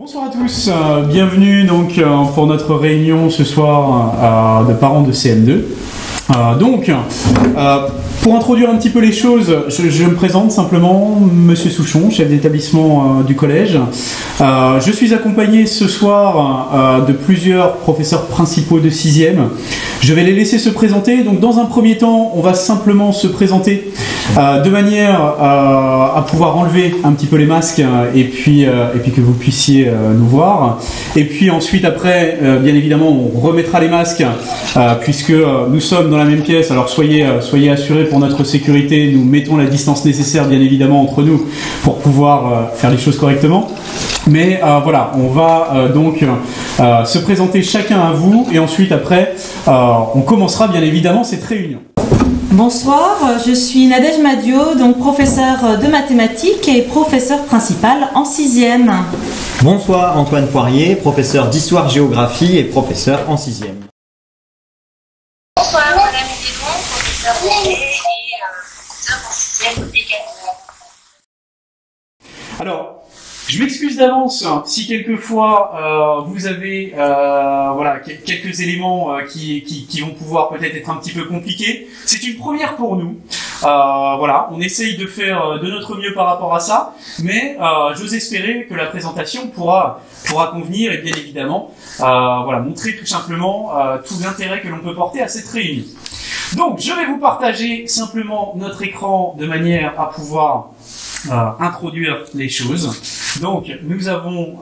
Bonsoir à tous, bienvenue donc pour notre réunion ce soir de parents de CM2. Pour introduire un petit peu les choses, je me présente simplement, Monsieur Souchon, chef d'établissement du collège. Je suis accompagné ce soir de plusieurs professeurs principaux de 6e. Je vais les laisser se présenter. Donc dans un premier temps, on va simplement se présenter de manière à pouvoir enlever un petit peu les masques et puis que vous puissiez nous voir. Et puis ensuite après, bien évidemment, on remettra les masques puisque nous sommes dans la même pièce. Alors soyez assurés pour notre sécurité, nous mettons la distance nécessaire bien évidemment entre nous pour pouvoir faire les choses correctement. Mais voilà, on va donc se présenter chacun à vous et ensuite après on commencera bien évidemment cette réunion. Bonsoir, je suis Nadège Madio, donc professeur de mathématiques et professeur principal en 6e. Bonsoir, Antoine Poirier, professeur d'histoire-géographie et professeur en 6e. Bonsoir, Madame Hidégon, professeur d'anglais et professeur en 6e également. Alors, je m'excuse d'avance si quelquefois vous avez voilà quelques éléments qui vont pouvoir peut-être être un petit peu compliqués. C'est une première pour nous. Voilà, on essaye de faire de notre mieux par rapport à ça, mais j'ose espérer que la présentation pourra convenir et bien évidemment voilà montrer tout simplement tout l'intérêt que l'on peut porter à cette réunion. Donc, je vais vous partager simplement notre écran de manière à pouvoir introduire les choses. Donc, nous avons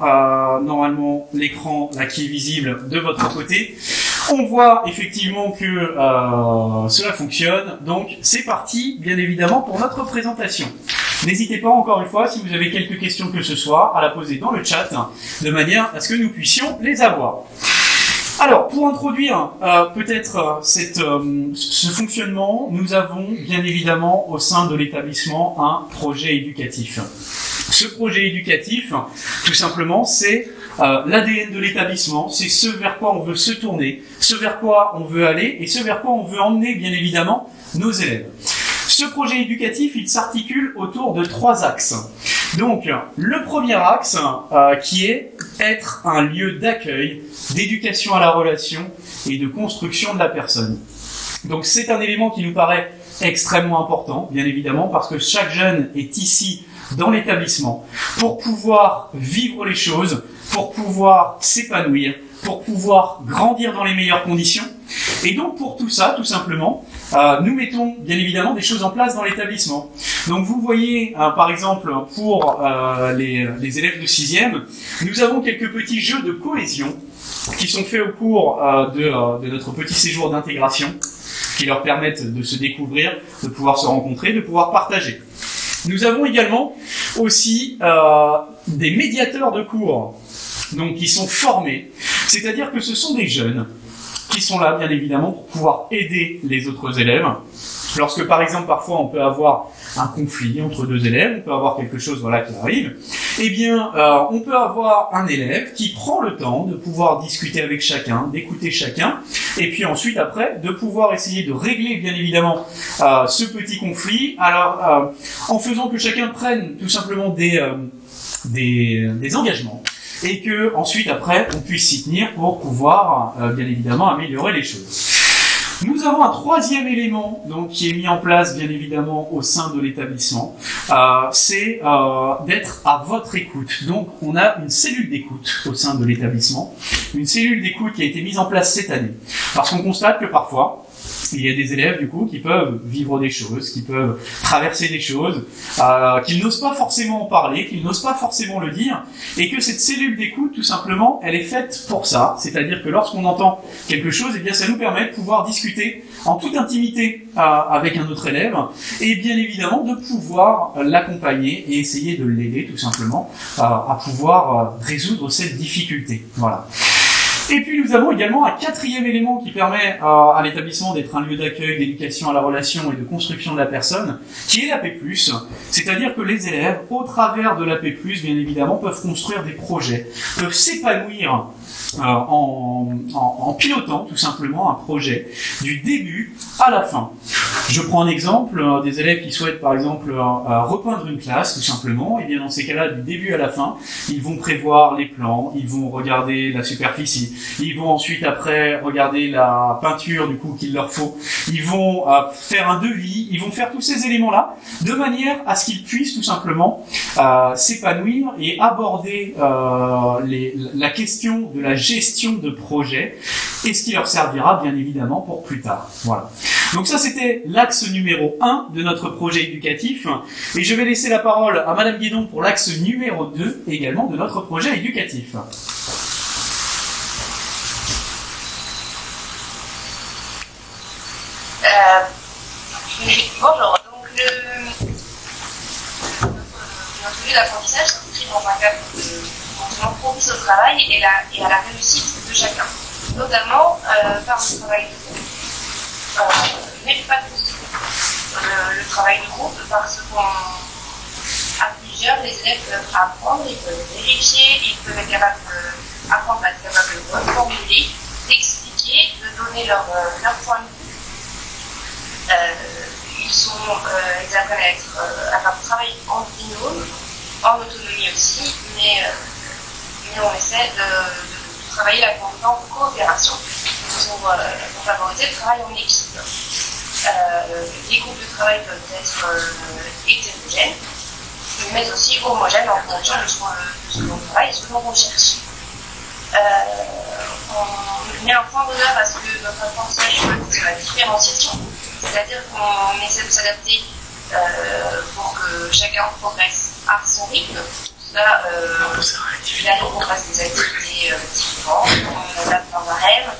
normalement l'écran là qui est visible de votre côté. On voit effectivement que cela fonctionne. Donc, c'est parti, bien évidemment, pour notre présentation. N'hésitez pas, encore une fois, si vous avez quelques questions que ce soit, à la poser dans le chat, de manière à ce que nous puissions les avoir. Alors, pour introduire peut-être ce fonctionnement, nous avons bien évidemment au sein de l'établissement un projet éducatif. Ce projet éducatif, tout simplement, c'est l'ADN de l'établissement, c'est ce vers quoi on veut se tourner, ce vers quoi on veut aller et ce vers quoi on veut emmener bien évidemment nos élèves. Ce projet éducatif, il s'articule autour de 3 axes. Donc, le premier axe qui est être un lieu d'accueil, d'éducation à la relation et de construction de la personne. Donc, c'est un élément qui nous paraît extrêmement important, bien évidemment, parce que chaque jeune est ici dans l'établissement pour pouvoir vivre les choses, pour pouvoir s'épanouir, pour pouvoir grandir dans les meilleures conditions. Et donc pour tout ça, tout simplement, nous mettons bien évidemment des choses en place dans l'établissement. Donc vous voyez, par exemple, pour les élèves de 6e, nous avons quelques petits jeux de cohésion qui sont faits au cours de notre petit séjour d'intégration, qui leur permettent de se découvrir, de pouvoir se rencontrer, de pouvoir partager. Nous avons également aussi des médiateurs de cours, donc qui sont formés, c'est-à-dire que ce sont des jeunes qui sont là, bien évidemment, pour pouvoir aider les autres élèves. Lorsque, par exemple, parfois, on peut avoir un conflit entre 2 élèves, on peut avoir quelque chose voilà, qui arrive, eh bien, on peut avoir un élève qui prend le temps de pouvoir discuter avec chacun, d'écouter chacun, et puis ensuite, après, de pouvoir essayer de régler, bien évidemment, ce petit conflit, alors, en faisant que chacun prenne tout simplement des engagements, et que ensuite après on puisse s'y tenir pour pouvoir bien évidemment améliorer les choses. Nous avons un 3e élément donc qui est mis en place bien évidemment au sein de l'établissement, c'est d'être à votre écoute. Donc on a une cellule d'écoute au sein de l'établissement, une cellule d'écoute qui a été mise en place cette année, parce qu'on constate que parfois il y a des élèves du coup qui peuvent vivre des choses, qui peuvent traverser des choses, qu'ils n'osent pas forcément en parler, qu'ils n'osent pas forcément le dire, et que cette cellule d'écoute, tout simplement, elle est faite pour ça. C'est-à-dire que lorsqu'on entend quelque chose, eh bien ça nous permet de pouvoir discuter en toute intimité avec un autre élève, et bien évidemment de pouvoir l'accompagner et essayer de l'aider tout simplement à pouvoir résoudre cette difficulté. Voilà. Et puis nous avons également un quatrième élément qui permet à l'établissement d'être un lieu d'accueil, d'éducation à la relation et de construction de la personne, qui est l'AP+. C'est-à-dire que les élèves, au travers de l'AP+, bien évidemment, peuvent construire des projets, peuvent s'épanouir en pilotant tout simplement un projet du début à la fin. Je prends un exemple, des élèves qui souhaitent par exemple repeindre une classe tout simplement, et bien dans ces cas-là, du début à la fin, ils vont prévoir les plans, ils vont regarder la superficie, ils vont ensuite après regarder la peinture du coup qu'il leur faut, ils vont faire un devis, ils vont faire tous ces éléments-là de manière à ce qu'ils puissent tout simplement s'épanouir et aborder la question de la gestion de projet et ce qui leur servira bien évidemment pour plus tard. Voilà. Donc ça c'était l'axe numéro 1 de notre projet éducatif et je vais laisser la parole à Madame Guédon pour l'axe numéro 2 également de notre projet éducatif. Bonjour, donc notre lieu d'apprentissage s'inscrit dans un cadre de propice au travail et à la réussite de chacun, notamment par le travail de groupe, mais pas que le travail de groupe, parce qu'à plusieurs, les élèves peuvent apprendre, ils peuvent vérifier, ils peuvent être capables d'apprendre à être capables de reformuler, d'expliquer, de donner leur point de vue. Ils apprennent à faire travailler en binôme, en autonomie aussi, mais on essaie de travailler la compétence de coopération pour favoriser le travail en équipe. Les groupes de travail peuvent être hétérogènes, mais aussi homogènes en fonction de ce que l'on travaille et ce que l'on recherche. On met un point d'honneur à ce que notre apprentissage soit sur la différenciation, c'est-à-dire qu'on essaie de s'adapter pour que chacun progresse à son rythme. Là, on passe des activités différentes, on adapte un barème,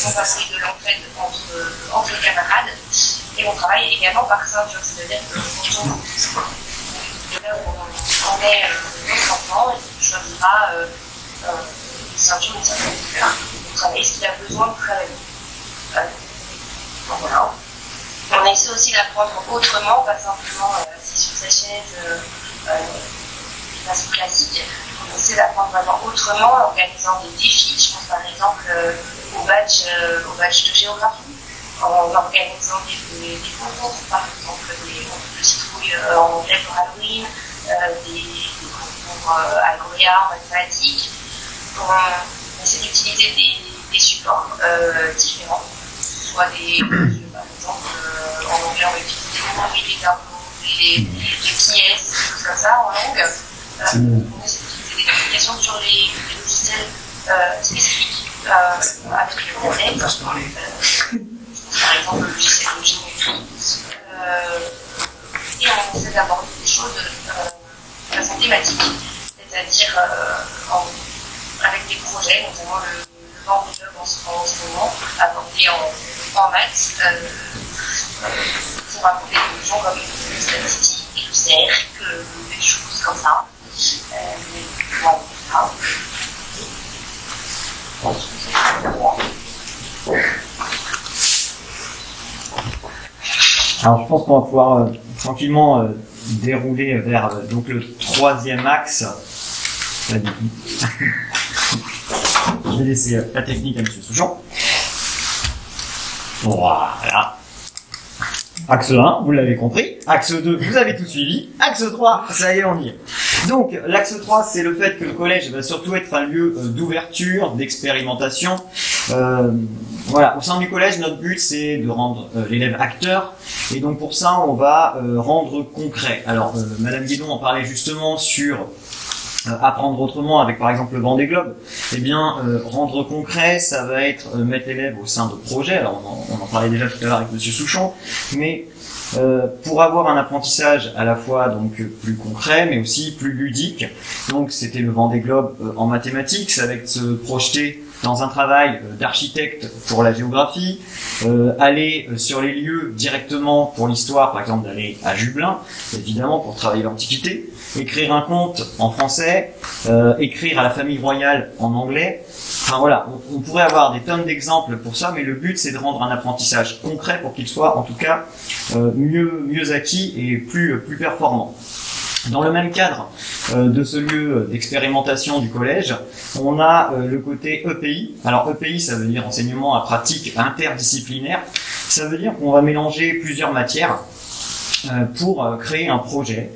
on favorise de l'entraide entre les camarades, et on travaille également par ceinture, c'est-à-dire que là où on est notre enfant, il choisira une ceinture d'une certaine couleur pour travailler ce qu'il a besoin de travailler. Voilà. On essaie aussi d'apprendre autrement, pas simplement assis sur sa chaise de façon classique. On essaie d'apprendre vraiment autrement en organisant des défis. Je pense par exemple au badge de géographie, en organisant des concours, par exemple des concours de citrouille en anglais pour Halloween, des concours algorithmes, mathématiques. On essaie d'utiliser des supports différents, soit des par exemple en anglais on va utiliser des mots, des tableaux, des pièces, des choses comme ça en langue. On essaie d'utiliser des applications sur les logiciels spécifiques avec le contexte. Par exemple le logiciel de géométrie. Et on essaie d'aborder des choses de façon thématique, c'est-à-dire avec des projets, notamment le Vendée Globe en ce moment, abordé en maths, pour aborder des notions comme le statistique, le cercle, des choses comme ça. Alors je pense qu'on va pouvoir tranquillement dérouler vers donc le troisième axe. Je vais laisser la technique à M. Souchon. Voilà. Axe 1, vous l'avez compris. Axe 2, vous avez tout suivi. Axe 3, ça y est, on y est. Donc, l'axe 3, c'est le fait que le collège va surtout être un lieu d'ouverture, d'expérimentation. Voilà, au sein du collège, notre but, c'est de rendre l'élève acteur. Et donc, pour ça, on va rendre concret. Alors, Madame Guédon en parlait justement sur apprendre autrement avec par exemple le Vendée Globe. Eh bien, rendre concret, ça va être mettre l'élève au sein de projets. Alors on en parlait déjà tout à l'heure avec Monsieur Souchon, mais pour avoir un apprentissage à la fois donc plus concret, mais aussi plus ludique. Donc c'était le Vendée Globe en mathématiques, ça va être se projeter dans un travail d'architecte pour la géographie, aller sur les lieux directement pour l'histoire, par exemple d'aller à Jublain, évidemment pour travailler l'Antiquité, écrire un conte en français, écrire à la famille royale en anglais. Enfin voilà, on pourrait avoir des tonnes d'exemples pour ça, mais le but c'est de rendre un apprentissage concret pour qu'il soit en tout cas mieux acquis et plus performant. Dans le même cadre de ce lieu d'expérimentation du collège, on a le côté EPI. Alors EPI, ça veut dire enseignement à pratique interdisciplinaire. Ça veut dire qu'on va mélanger plusieurs matières pour créer un projet.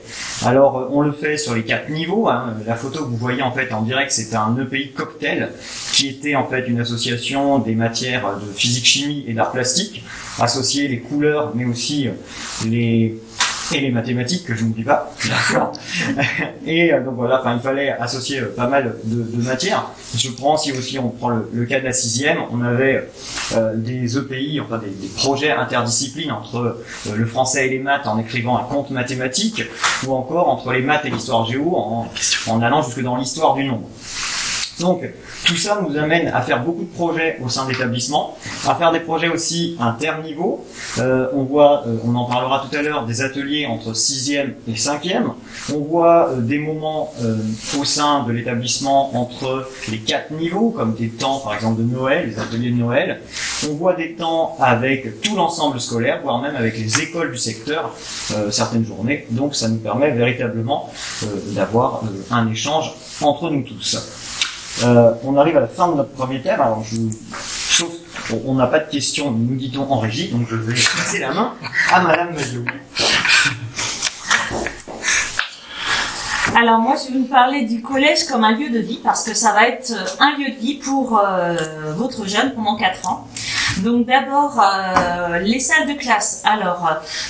Alors on le fait sur les 4 niveaux. La photo que vous voyez en fait en direct, c'était un EPI cocktail qui était en fait une association des matières de physique-chimie et d'art plastique, associer les couleurs mais aussi les mathématiques que je n'oublie pas, bien sûr. Et donc voilà, il fallait associer pas mal de matières. Je prends si aussi on prend le cas de la 6e, on avait des EPI, enfin des projets interdisciplines entre le français et les maths en écrivant un conte mathématique, ou encore entre les maths et l'histoire géo en allant jusque dans l'histoire du nombre. Donc, tout ça nous amène à faire beaucoup de projets au sein de l'établissement, à faire des projets aussi interniveaux. On en parlera tout à l'heure, des ateliers entre 6e et 5e. On voit des moments au sein de l'établissement entre les 4 niveaux, comme des temps par exemple de Noël, les ateliers de Noël. On voit des temps avec tout l'ensemble scolaire, voire même avec les écoles du secteur, certaines journées. Donc ça nous permet véritablement d'avoir un échange entre nous tous. On arrive à la fin de notre premier thème. Alors, on n'a pas de questions, nous dit-on en régie, donc je vais passer la main à Madame Madio. Alors moi, je vais vous parler du collège comme un lieu de vie, parce que ça va être un lieu de vie pour votre jeune pendant 4 ans. Donc d'abord, les salles de classe. Alors,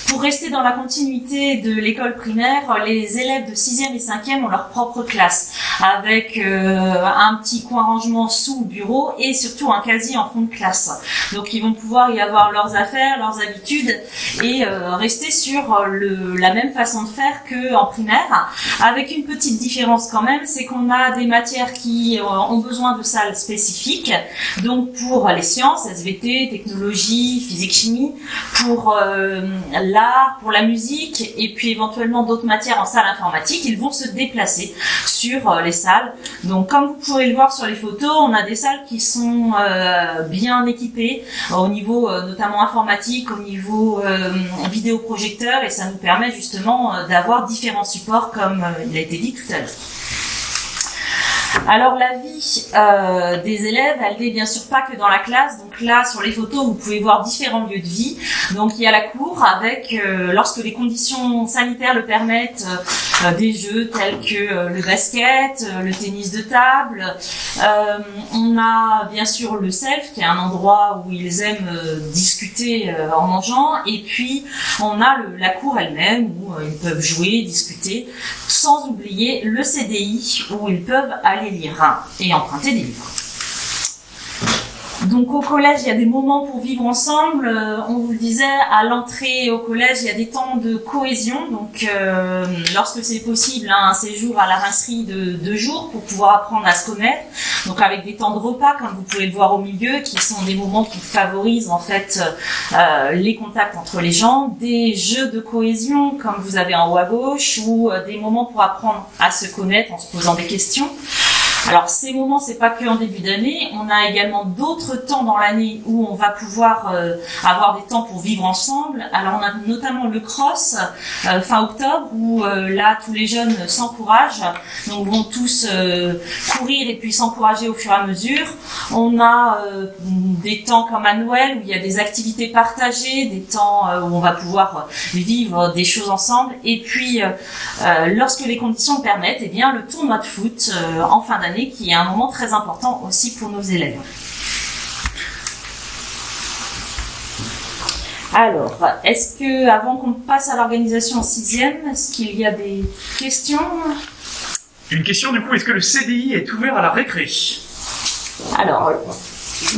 pour rester dans la continuité de l'école primaire, les élèves de 6e et 5e ont leur propre classe, avec un petit coin rangement sous le bureau et surtout un casier en fond de classe. Donc ils vont pouvoir y avoir leurs affaires, leurs habitudes et rester sur la même façon de faire qu'en primaire, avec une petite différence quand même, c'est qu'on a des matières qui ont besoin de salles spécifiques. Donc pour les sciences, SVT, technologie, physique, chimie, pour l'art, pour la musique et puis éventuellement d'autres matières en salle informatique, ils vont se déplacer sur les salles. Donc comme vous pourrez le voir sur les photos, on a des salles qui sont bien équipées au niveau notamment informatique, au niveau vidéoprojecteur, et ça nous permet justement d'avoir différents supports comme il a été dit tout à l'heure. Alors la vie des élèves, elle n'est bien sûr pas que dans la classe. Donc là, sur les photos, vous pouvez voir différents lieux de vie. Donc il y a la cour avec, lorsque les conditions sanitaires le permettent, des jeux tels que le basket, le tennis de table. On a bien sûr le self, qui est un endroit où ils aiment discuter en mangeant. Et puis on a la cour elle-même où ils peuvent jouer, discuter, sans oublier le CDI où ils peuvent aller lire et emprunter des livres. Donc au collège, il y a des moments pour vivre ensemble. On vous le disait, à l'entrée au collège, il y a des temps de cohésion. Donc lorsque c'est possible, un séjour à la rincerie de 2 jours pour pouvoir apprendre à se connaître. Donc avec des temps de repas, comme vous pouvez le voir au milieu, qui sont des moments qui favorisent en fait les contacts entre les gens. Des jeux de cohésion, comme vous avez en haut à gauche, ou des moments pour apprendre à se connaître en se posant des questions. Alors ces moments, c'est pas que en début d'année, on a également d'autres temps dans l'année où on va pouvoir avoir des temps pour vivre ensemble. Alors on a notamment le cross fin octobre où là tous les jeunes s'encouragent, donc vont tous courir et puis s'encourager au fur et à mesure. On a des temps comme à Noël où il y a des activités partagées, des temps où on va pouvoir vivre des choses ensemble. Et puis lorsque les conditions le permettent, eh bien le tournoi de foot en fin d'année, qui est un moment très important aussi pour nos élèves. Alors, est-ce que, avant qu'on passe à l'organisation en 6e, est-ce qu'il y a des questions ? Une question du coup, est-ce que le CDI est ouvert à la récré ? Alors,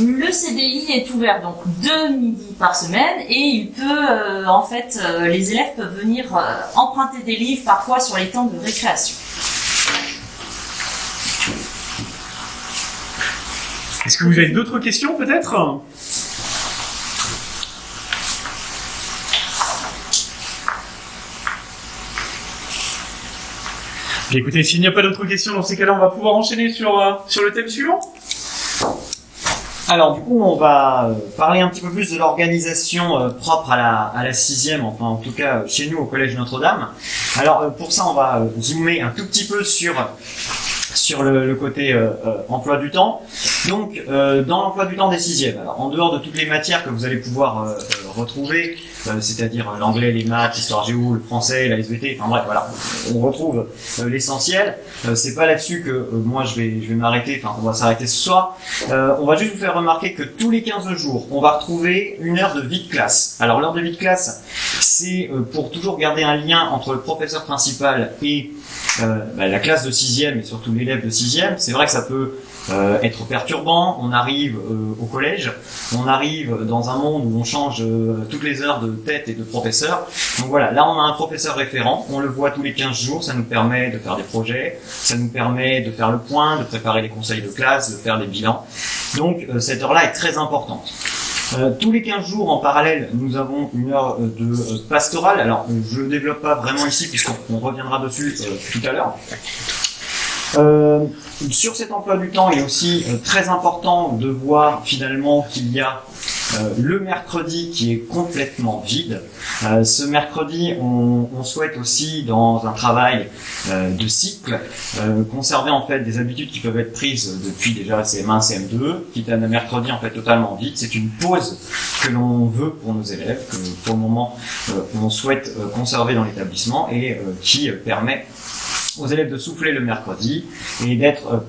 le CDI est ouvert donc 2 midis par semaine et il peut, en fait, les élèves peuvent venir emprunter des livres parfois sur les temps de récréation. Est-ce que vous avez d'autres questions peut-être? Bien, écoutez, s'il n'y a pas d'autres questions, dans ces cas-là, on va pouvoir enchaîner sur le thème suivant. Alors du coup, on va parler un petit peu plus de l'organisation propre à la sixième, enfin en tout cas chez nous au Collège Notre-Dame. Alors pour ça, on va zoomer un tout petit peu sur le côté emploi du temps. Donc dans l'emploi du temps des sixièmes, alors en dehors de toutes les matières que vous allez pouvoir retrouver, c'est-à-dire l'anglais, les maths, l'histoire géo, le français, la SVT, enfin bref, voilà, on retrouve l'essentiel. C'est pas là-dessus que moi je vais m'arrêter, enfin on va s'arrêter ce soir. On va juste vous faire remarquer que tous les 15 jours, on va retrouver une heure de vie de classe. Alors l'heure de vie de classe, c'est pour toujours garder un lien entre le professeur principal et la classe de sixième et surtout l'élève de sixième. C'est vrai que ça peut être perturbant. On arrive au collège, on arrive dans un monde où on change toutes les heures de tête et de professeur. Donc voilà, là on a un professeur référent, on le voit tous les 15 jours, ça nous permet de faire des projets, ça nous permet de faire le point, de préparer les conseils de classe, de faire des bilans. Donc cette heure-là est très importante. Tous les 15 jours en parallèle, nous avons une heure de pastorale. Alors je ne développe pas vraiment ici puisqu'on reviendra dessus tout à l'heure. Sur cet emploi du temps, il est aussi très important de voir finalement qu'il y a le mercredi qui est complètement vide. Ce mercredi, on souhaite aussi, dans un travail de cycle, conserver en fait des habitudes qui peuvent être prises depuis déjà CM1, CM2, qui est un mercredi en fait totalement vide. C'est une pause que l'on veut pour nos élèves, que pour le moment on souhaite conserver dans l'établissement et qui permet aux élèves de souffler le mercredi et d'être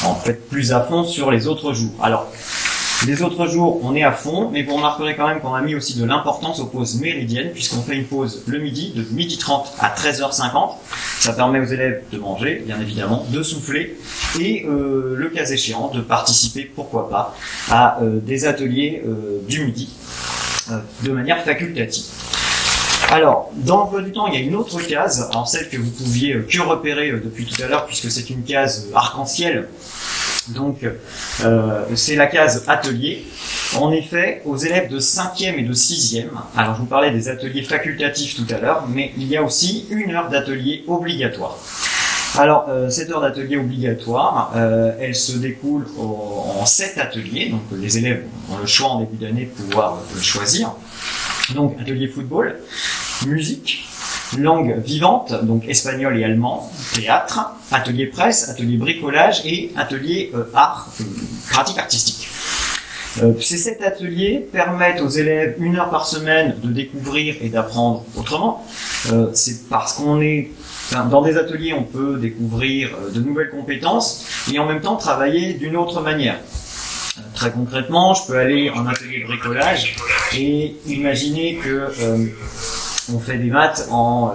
en fait plus à fond sur les autres jours. Alors, les autres jours, on est à fond, mais vous remarquerez quand même qu'on a mis aussi de l'importance aux pauses méridiennes, puisqu'on fait une pause le midi, de 12h30 à 13h50. Ça permet aux élèves de manger, bien évidemment, de souffler, et le cas échéant, de participer, pourquoi pas, à des ateliers du midi, de manière facultative. Alors, dans l'emploi du temps, il y a une autre case, alors celle que vous pouviez que repérer depuis tout à l'heure, puisque c'est une case arc-en-ciel. Donc, c'est la case atelier. En effet, aux élèves de 5e et de 6e, alors je vous parlais des ateliers facultatifs tout à l'heure, mais il y a aussi une heure d'atelier obligatoire. Alors, cette heure d'atelier obligatoire, elle se découle en 7 ateliers, donc les élèves ont le choix en début d'année de pouvoir choisir. Donc, atelier football, musique, langue vivante, donc espagnol et allemand, théâtre, atelier presse, atelier bricolage et atelier art, pratique artistique. Ces 7 ateliers permettent aux élèves 1 heure par semaine de découvrir et d'apprendre autrement. C'est parce qu'on est dans des ateliers, on peut découvrir de nouvelles compétences et en même temps travailler d'une autre manière. Très concrètement, je peux aller en atelier de bricolage et imaginer que on fait des maths on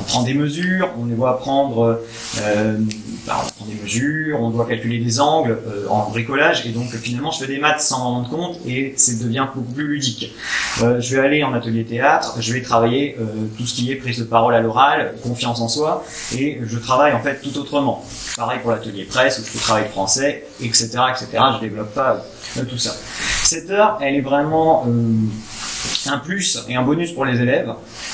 prend des mesures, on doit prendre on prend des mesures, on doit calculer des angles en bricolage et donc finalement je fais des maths sans m'en rendre compte et ça devient beaucoup plus ludique. Je vais aller en atelier théâtre, je vais travailler tout ce qui est prise de parole à l'oral, confiance en soi et je travaille en fait tout autrement. Pareil pour l'atelier presse où je peux travailler français, etc., etc. Je développe pas tout ça. Cette heure, elle est vraiment un plus et un bonus pour les élèves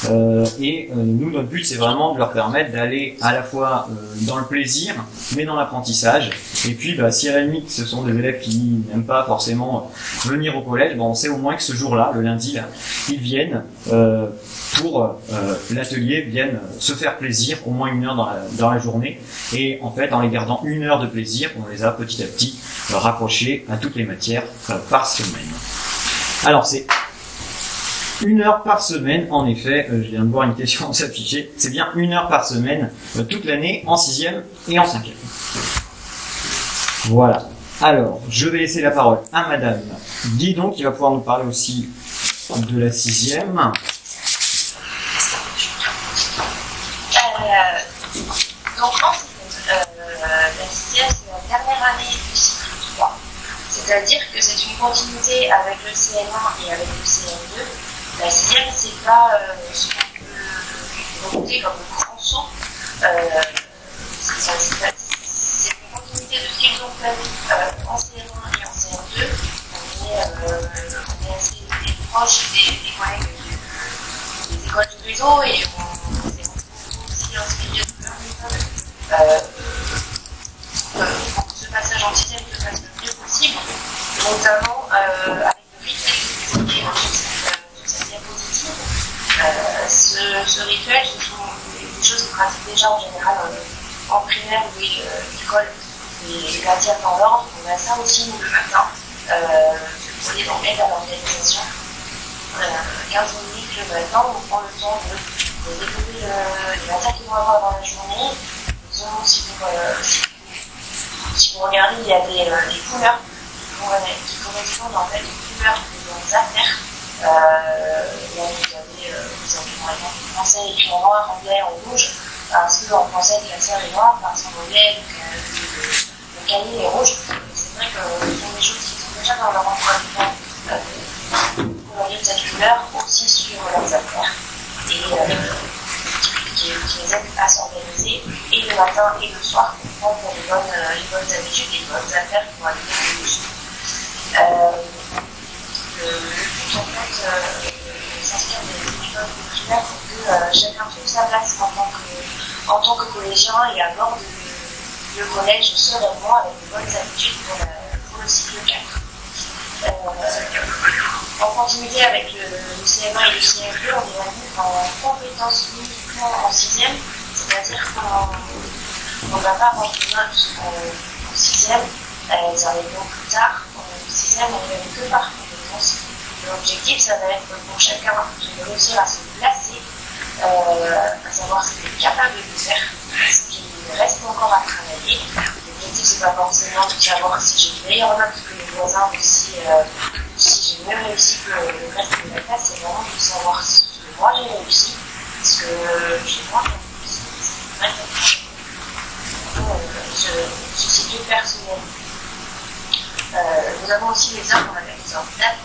nous notre but c'est vraiment de leur permettre d'aller à la fois dans le plaisir mais dans l'apprentissage et puis si à la limite ce sont des élèves qui n'aiment pas forcément venir au collège, on sait au moins que ce jour-là, le lundi là, ils viennent pour l'atelier, viennent se faire plaisir au moins 1 heure dans la journée et en fait en les gardant 1 heure de plaisir, on les a petit à petit raccrochés à toutes les matières par semaine. Alors c'est 1 heure par semaine, en effet, je viens de voir une question s'afficher, c'est bien 1 heure par semaine, toute l'année, en 6e et en 5e. Voilà. Alors, je vais laisser la parole à Madame Guidon, qui va pouvoir nous parler aussi de la 6e. Donc, en fait, la 6e, c'est la dernière année du cycle 3. C'est-à-dire que c'est une continuité avec le CM1 et avec le CM2. La 6e, c'est pas ce qu'on peut noter comme un grand saut. C'est une continuité de qu'ils ont fait en CM1 et en CM2, on est assez proche des collègues des écoles du réseau et on s'est aussi inspiré de leur méthode pour que ce passage en sixième se fasse le mieux possible, notamment avec le rituel que vous avez sur cette diapositive. Ce rituel, ce sont des choses qu'on pratique déjà en général en primaire ou l'école, les matières dans l'ordre. On a ça aussi nous, le matin, pour les aide à l'organisation. 15 minutes le matin, on prend le temps de découvrir les matières qu'ils vont avoir dans la journée. Si vous regardez, il y a des couleurs qui correspondent en fait aux couleurs des affaires. Là, vous avez par exemple le français écrit en noir, anglais en rouge, parce qu'en français, le classeur est noir, parce qu'en anglais, le cahier est rouge. C'est vrai que ce sont des choses qui sont déjà dans leur emploi du temps. Colorier de cette couleur aussi sur leurs affaires et qui les aident à s'organiser et le matin et le soir pour prendre les bonnes habitudes, les bonnes affaires pour aller vers le dessus. Le but en fait s'inspire des méthodes de primaire pour que chacun trouve sa place en tant que collégien et aborde le collège sereinement avec de bonnes habitudes pour le cycle 4. En continuité avec le CM1 et le CM2, on est venu en compétences uniquement en 6e, c'est-à-dire qu'on ne va pas rendre des notes en 6e, elles arriveront plus tard. En 6e, on ne vient que par compétences. L'objectif, ça va être pour chacun de réussir à se placer, à savoir ce qu'il est capable de faire, ce qu'il reste encore à travailler. L'objectif, c'est pas forcément de savoir si j'ai une meilleure note que les voisins ou si j'ai mieux réussi que le reste de la classe, c'est vraiment de savoir si moi j'ai réussi, parce que chez moi j'ai réussi, c'est vrai que ce cycle personnel. Nous avons aussi les heures qu'on appelle les heures d'âme.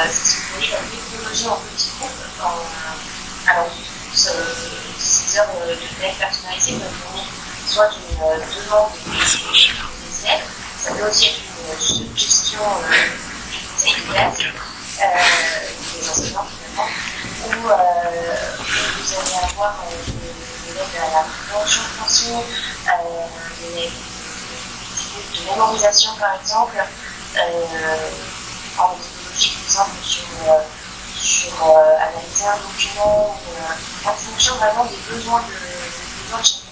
C'est ce que vous voyez comme technologie en petits groupes. Alors, ces heures de élèves personnalisées peuvent venir soit d'une demande des élèves, ça peut aussi être une suggestion des classes, des enseignants finalement, où vous allez avoir de l'aide à la prévention de consigne, de mémorisation par exemple, en méthodologie par exemple sur analyser un document, en fonction vraiment des besoins de chacun.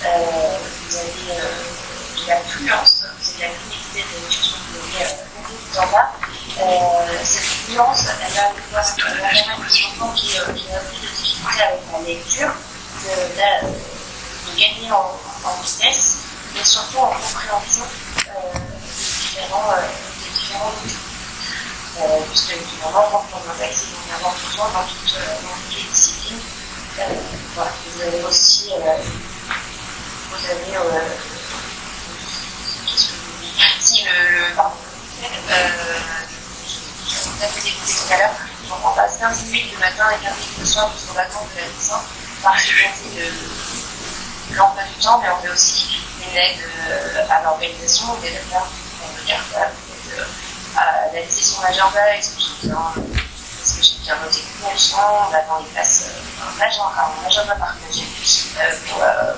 Vous avez de la fluence, c'est la connectivité de l'éducation que vous voyez tout en bas. Cette fluence, elle va permettre aux enfants qui ont plus de difficultés avec la lecture de gagner en vitesse, mais surtout en compréhension des différents outils. Puisque évidemment, quand on a texte, il va y avoir besoin dans toutes les disciplines. Voilà. Vous avez aussi pardon, vous avez écouté tout à l'heure, donc on passe 15 minutes le matin et 15 minutes le soir jusqu'aux vacances de la licence par volonté de l'emploi du temps, mais on fait aussi une aide à l'organisation, une aide à le cartable, à analyser son agenda et son soutien, parce que j'ai bien noté que nous on va dans les classes un agenda partagé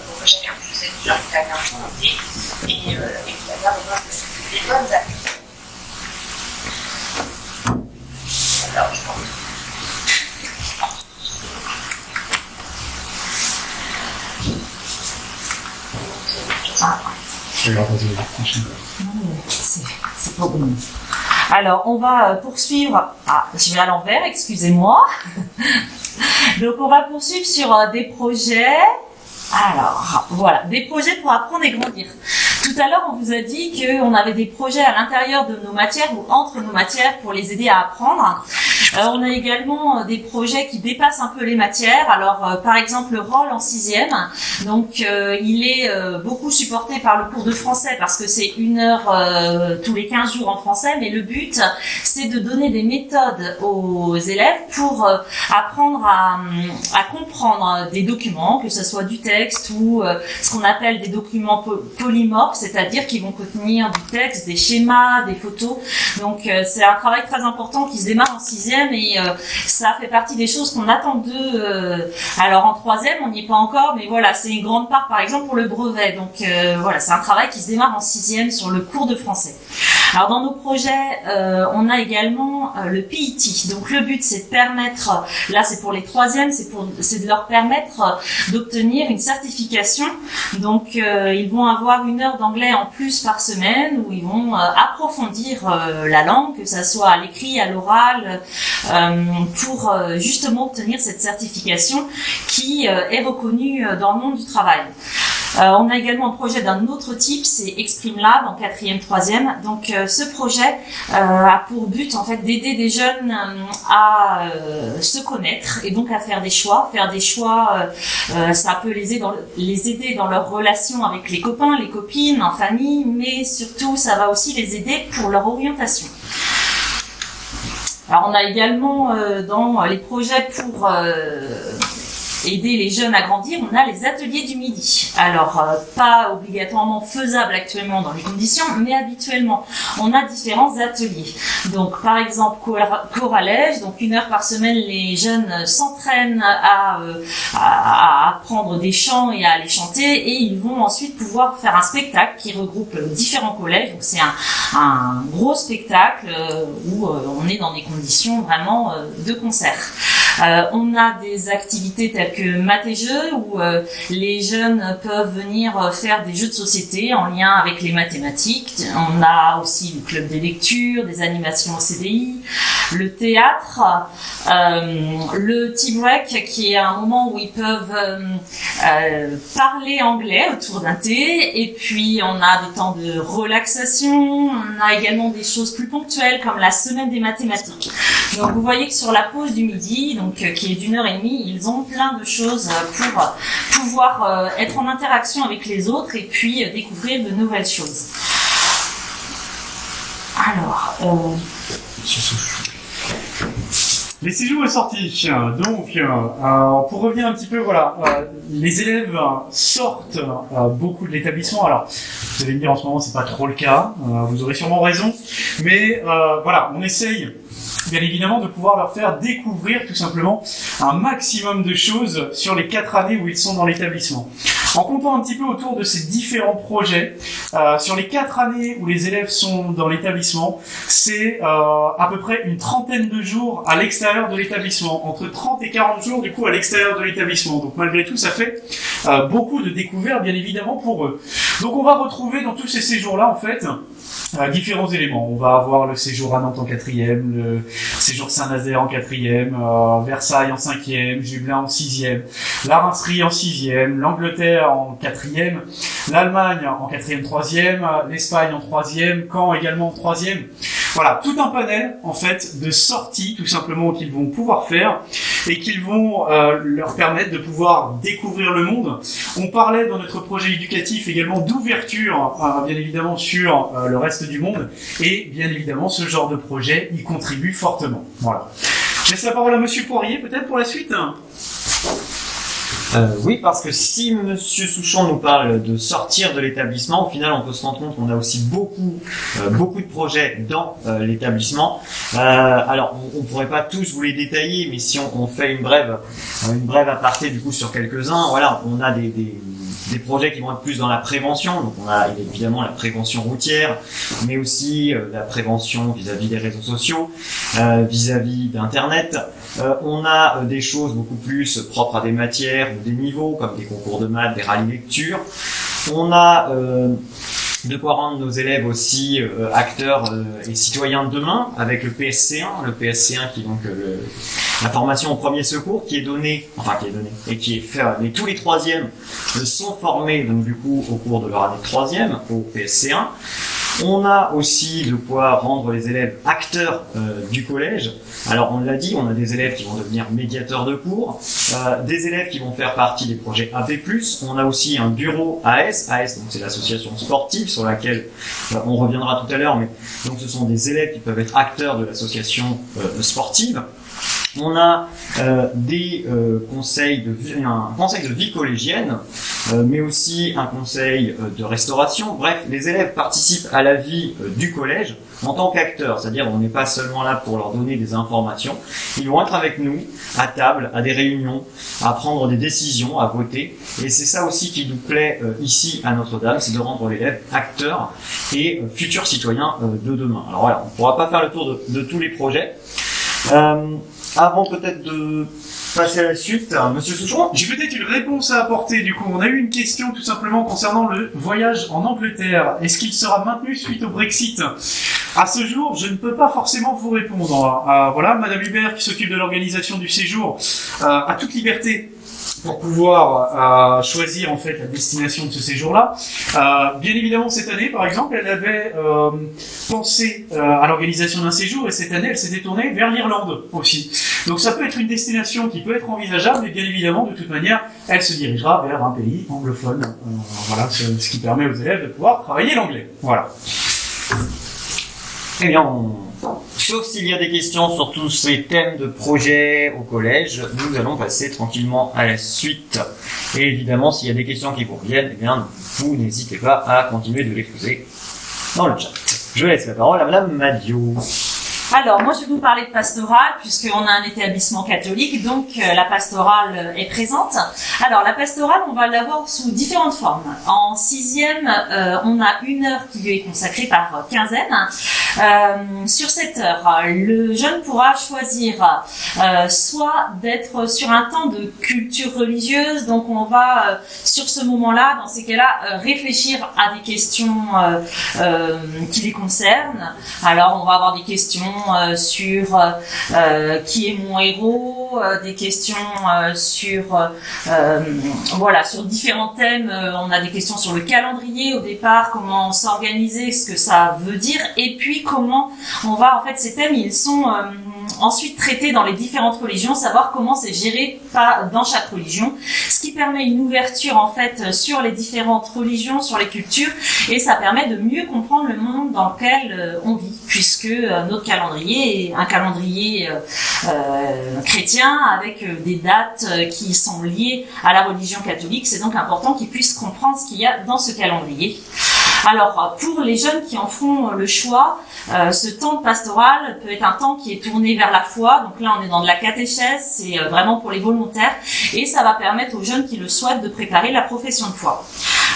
pour que chacun puisse être sûr qu'il a bien son idée et qu'il a bien des bonnes habitudes. Alors, je pense. C'est pas bon. Alors, on va poursuivre. Ah, je vais à l'envers, excusez-moi. Donc, on va poursuivre sur des projets. Alors, voilà, des projets pour apprendre et grandir. Tout à l'heure, on vous a dit qu'on avait des projets à l'intérieur de nos matières ou entre nos matières pour les aider à apprendre. On a également des projets qui dépassent un peu les matières. Alors, par exemple, le rôle en 6e. Donc, il est beaucoup supporté par le cours de français parce que c'est 1 heure tous les 15 jours en français. Mais le but, c'est de donner des méthodes aux élèves pour apprendre à comprendre des documents, que ce soit du texte ou ce qu'on appelle des documents polymorphes, c'est-à-dire qui vont contenir du texte, des schémas, des photos. Donc c'est un travail très important qui se démarre en 6e et ça fait partie des choses qu'on attend d'eux. Alors en 3e, on n'y est pas encore, mais voilà, c'est une grande part par exemple pour le brevet. Donc voilà, c'est un travail qui se démarre en 6e sur le cours de français. Alors dans nos projets, on a également le PIT. Donc le but c'est de permettre, là c'est pour les 3e, c'est de leur permettre d'obtenir une certification. Donc ils vont avoir 1 heure d'anglais en plus par semaine où ils vont approfondir la langue, que ça soit à l'écrit, à l'oral, pour justement obtenir cette certification qui est reconnue dans le monde du travail. On a également un projet d'un autre type, c'est Exprime Lab en 4e, 3e. Donc ce projet a pour but en fait d'aider des jeunes à se connaître et donc à faire des choix. Faire des choix, ça peut les aider dans leur relation avec les copains, les copines, en famille, mais surtout ça va aussi les aider pour leur orientation. Alors on a également dans les projets pour aider les jeunes à grandir, on a les ateliers du midi. Alors, pas obligatoirement faisable actuellement dans les conditions, mais habituellement, on a différents ateliers. Donc, par exemple, choralège, donc 1 heure par semaine, les jeunes s'entraînent à apprendre des chants et à les chanter, et ils vont ensuite pouvoir faire un spectacle qui regroupe différents collèges. Donc, c'est un gros spectacle où on est dans des conditions vraiment de concert. On a des activités telles que maths et jeux où les jeunes peuvent venir faire des jeux de société en lien avec les mathématiques. On a aussi le club des lectures, des animations au CDI, le théâtre, le tea break qui est un moment où ils peuvent parler anglais autour d'un thé, et puis on a des temps de relaxation, on a également des choses plus ponctuelles comme la semaine des mathématiques. Donc vous voyez que sur la pause du midi, donc qui est d'1 heure et demie, ils ont plein de choses pour pouvoir être en interaction avec les autres et puis découvrir de nouvelles choses. Alors, les séjours est sorti. Donc, pour revenir un petit peu, voilà, les élèves sortent beaucoup de l'établissement. Alors, vous allez me dire en ce moment, c'est pas trop le cas. Vous aurez sûrement raison, mais voilà, on essaye. Bien évidemment, de pouvoir leur faire découvrir tout simplement un maximum de choses sur les 4 années où ils sont dans l'établissement. En comptant un petit peu autour de ces différents projets, sur les 4 années où les élèves sont dans l'établissement, c'est à peu près une trentaine de jours à l'extérieur de l'établissement, entre 30 et 40 jours du coup à l'extérieur de l'établissement. Donc malgré tout, ça fait beaucoup de découvertes bien évidemment pour eux. Donc on va retrouver dans tous ces séjours-là en fait différents éléments. On va avoir le séjour à Nantes en 4e, le séjour Saint-Nazaire en 4e, Versailles en 5e, Jublin en 6e, la Rincerie en 6e, l'Angleterre en 4e, l'Allemagne en 4e, 3e, l'Espagne en 3e, Caen également en 3e. Voilà, tout un panel en fait de sorties tout simplement qu'ils vont pouvoir faire et qu'ils vont leur permettre de pouvoir découvrir le monde. On parlait dans notre projet éducatif également d'ouverture bien évidemment sur le reste du monde et bien évidemment ce genre de projet y contribue fortement. Voilà. Je laisse la parole à Monsieur Poirier peut-être pour la suite. Oui, parce que si Monsieur Souchon nous parle de sortir de l'établissement, au final, on peut se rendre compte qu'on a aussi beaucoup de projets dans l'établissement. Alors, on pourrait pas tous vous les détailler, mais si on fait une brève aparté du coup sur quelques-uns, voilà, on a des projets qui vont être plus dans la prévention. Donc, on a évidemment la prévention routière, mais aussi la prévention vis-à-vis des réseaux sociaux, vis-à-vis d'Internet. On a des choses beaucoup plus propres à des matières ou des niveaux, comme des concours de maths, des rallyes lecture. On a de quoi rendre nos élèves aussi acteurs et citoyens de demain, avec le PSC1 qui est donc la formation au premier secours qui est donnée et qui est fait, mais tous les 3e sont formés donc du coup au cours de leur année de 3e au PSC1. On a aussi de quoi rendre les élèves acteurs du collège. Alors on l'a dit, on a des élèves qui vont devenir médiateurs de cours, des élèves qui vont faire partie des projets AP+, on a aussi un bureau AS, donc c'est l'association sportive sur laquelle on reviendra tout à l'heure, mais donc ce sont des élèves qui peuvent être acteurs de l'association sportive. On a des conseils un conseil de vie collégienne, mais aussi un conseil de restauration. Bref, les élèves participent à la vie du collège en tant qu'acteurs, c'est-à-dire on n'est pas seulement là pour leur donner des informations, ils vont être avec nous à table, à des réunions, à prendre des décisions, à voter, et c'est ça aussi qui nous plaît ici à Notre-Dame, c'est de rendre l'élève acteur et futur citoyen de demain. Alors voilà, on ne pourra pas faire le tour de tous les projets. Avant peut-être de passer à la suite, Monsieur Souchon. J'ai peut-être une réponse à apporter, du coup. On a eu une question tout simplement concernant le voyage en Angleterre. Est-ce qu'il sera maintenu suite au Brexit? À ce jour, je ne peux pas forcément vous répondre. Voilà, Madame Hubert, qui s'occupe de l'organisation du séjour, a toute liberté pour pouvoir choisir en fait la destination de ce séjour-là. Bien évidemment, cette année, par exemple, elle avait pensé à l'organisation d'un séjour, et cette année, elle s'était tournée vers l'Irlande aussi. Donc ça peut être une destination qui peut être envisageable, mais bien évidemment, de toute manière, elle se dirigera vers un pays anglophone. Voilà, ce qui permet aux élèves de pouvoir travailler l'anglais. Voilà. Eh bien, sauf s'il y a des questions sur tous ces thèmes de projet au collège, nous allons passer tranquillement à la suite. Et évidemment, s'il y a des questions qui vous reviennent, eh bien, vous n'hésitez pas à continuer de les poser dans le chat. Je laisse la parole à Madame Madio. Alors, moi, je vais vous parler de pastorale, puisqu'on a un établissement catholique, donc la pastorale est présente. Alors, la pastorale, on va l'avoir sous différentes formes. En 6e, on a 1 heure qui lui est consacrée par quinzaine. Sur cette heure, le jeune pourra choisir soit d'être sur un temps de culture religieuse, donc on va, sur ce moment-là, dans ces cas-là, réfléchir à des questions qui les concernent. Alors, on va avoir des questions sur qui est mon héros, des questions sur voilà, sur différents thèmes. On a des questions sur le calendrier au départ, comment s'organiser, ce que ça veut dire, et puis comment on va, en fait, ces thèmes, ils sont ensuite traités dans les différentes religions, savoir comment c'est géré dans chaque religion, ce qui permet une ouverture en fait sur les différentes religions, sur les cultures, et ça permet de mieux comprendre le monde dans lequel on vit, puisque notre calendrier est un calendrier chrétien avec des dates qui sont liées à la religion catholique. C'est donc important qu'ils puissent comprendre ce qu'il y a dans ce calendrier. Alors, pour les jeunes qui en feront le choix, ce temps de pastoral peut être un temps qui est tourné vers la foi. Donc là, on est dans de la catéchèse, c'est vraiment pour les volontaires, et ça va permettre aux jeunes qui le souhaitent de préparer la profession de foi.